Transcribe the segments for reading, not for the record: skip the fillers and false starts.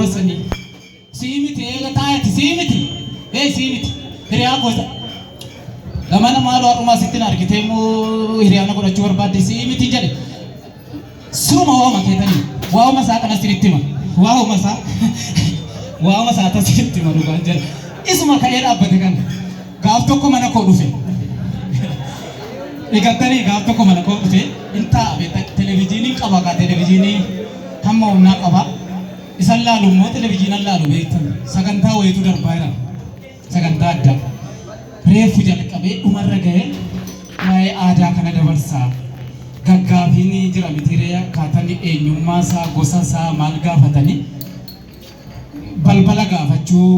boorasanii siimiti eega taayati siimiti siimiti hiriyaa gosa gamana maaloo har'umaa sittin argitee immoo hiriyaana godhachuu barbaadde siimiti jedhe suruma waa'uma keetanii waa'uma isaa kanas sinitti hima waa'uma isaa tas sinitti hima dhugaan jedhe isuma ka'ee dhaabbate kan gaaf tokko mana koo dhufe eegattanii gaaf tokko mana koo dhufe intaa televiziinii qaba kaa televiziinii hamma humnaa qaba isan laalu immoo televiziinan laalu beektan sagantaa wayitu darbaa jira sagantaa addaa reeffu jalqabee dhumarra ga'e waa'ee aadaa kana dabarsaa gaggaafiin jira mitiiree akkaatanni eenyummaa isaa gosa isaa maal gaafatanii balbala gaafachuu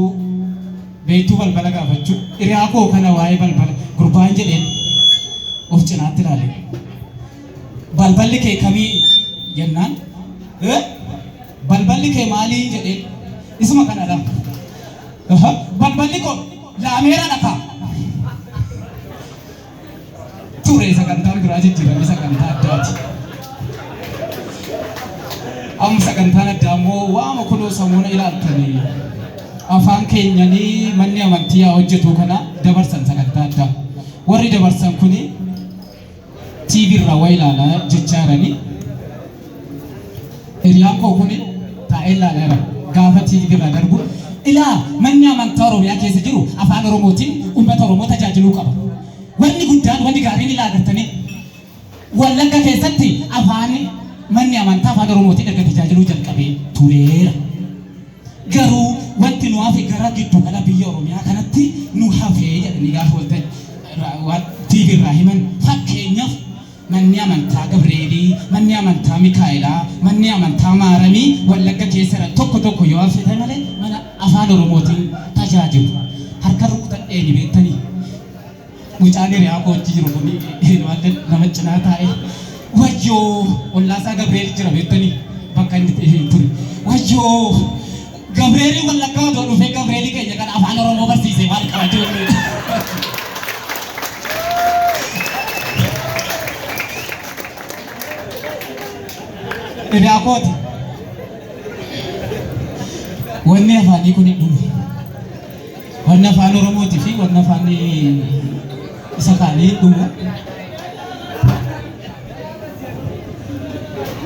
beektuu balbala gaafachuu hiriyaa koo kana waa'ee balbala gurbaan jedheen of cinaatti ilaale balballi kee kamii jennaan balballi kee maalii jedheen isuma kanadha balballi koo laameera dhakaa ture sagantaan biraa jijjiirame sagantaa addaati amma sagantaan addaa immoo waama kunoo samuuna ilaaltanii afaan keenyanii manni amantii haa hojjetu kana dabarsan sagantaa addaa warri dabarsan kuni TV irraa waa ilaalaa jechaa jiranii hiriyaan koo kuni taa'ee ilaaleera gaafa TV irraa darbu ilaa manni amantaa Oromiyaa keessa jiru afaan Oromootiin uummata Oromoo tajaajiluu qaba wanni guddaan wanni gaariin ilaa agartanii Wallagga keessatti afaan manni amantaa afaan Oromootiin erga tajaajiluu jalqabee tureera garuu wanti nu hafe gara giddu gala biyya Oromiyaa kanatti nu hafee jedhanii gaafa walta TV irraa himan fakkeenyaaf manni amantaa Gabreelii, manni amantaa Mikaa'elaa, manni amantaa Maaramii Wallagga keessa tokko yoo hafete malee mana afaan Oromootiin tajaajilu harka rukutadhee ni beektanii mucaan hiriyaa koo achi jiru kun nama cinaa taa'e wayyoo ollaasaa Gabreel jira beektanii bakka inni ture wayyoo Gabreelii Wallaggaa otoo dhufee Gabreelii keenya kan afaan Oromoo barsiisee maal qabachuu hiriyaa kooti wanni afaanii kun hin dhume wanni afaan Oromootii fi wanni afaan isa kaanii dhumu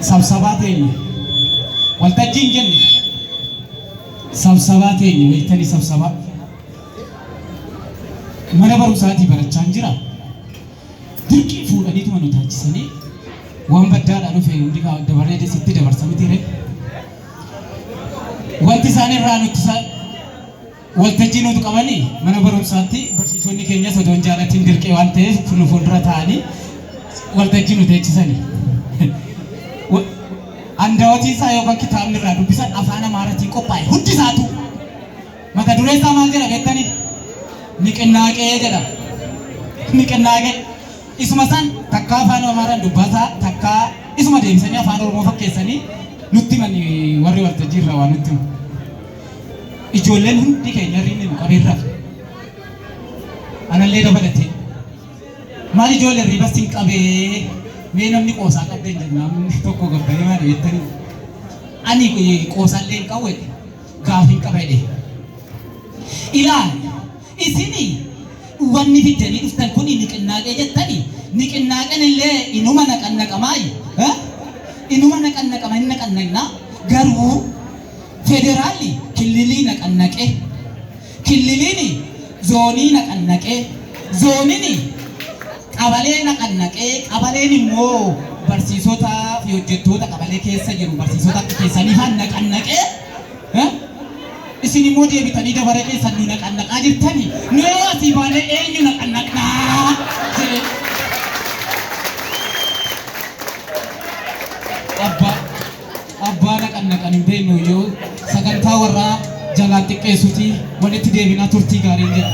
sabsabaa teenye waltajjiin jenne sabsabaa teenye beektanii sabsabaa mana barumsaatii barachaan jira dirqii fuudhaniituma nu taachisanii waan baddaadhaan dhufe hundi dabaree sitti dabarsamiti ree wanti isaan irraa nutti waltajjii nuti qabanii mana barumsaatti barsiisonni keenya sodoon jaalatiin dirqee waan ta'eef nu fuuldura taa'anii waltajjii nu teechisanii andaawwatii isaa yookaan kitaabni irraa dubbisan afaan Amaaraatiin qophaa'e hundi isaatu mata duree isaa maal jedha beektanii niqinnaaqee jedha niqinnaaqee isuma san takka afaan Amaaraan dubbataa takka isuma deebisanii afaan Oromoo fakkeessanii nutti mani warri waltajjii irraa waan nutti ijoolleen hundi keenya riinni nu qabeerra anallee dabalatee maal ijoolleen riibas hin qabee mee namni qoosaa qabdeen jennaan tokko gabbaree maal jettanii ani qoosaallee hin qabu gaaf hin qabedhe ilaal isini wanni fiddanii dhuftan kun niqinnaaqee jettanii niqinnaaqeen illee inuma naqannaqamaayi inuma naqannaqama hin naqannaqna garuu federaalli killilii naqannaqe killiliini zoonii naqannaqe zooniini qabalee naqannaqee qabaleen immoo barsiisotaa fi hojjettoota qabalee keessa jiru barsiisota keessanii haan naqannaqee isin immoo deebitanii dabaree keessan nu naqannaqaa jirtanii noo asii baanee eenyu naqannaqnaa abbaa naqannaqan hin beeknu yoo sagantaa warraa jalaan xiqqeessuti walitti deebinaa turtii gaariin jedha.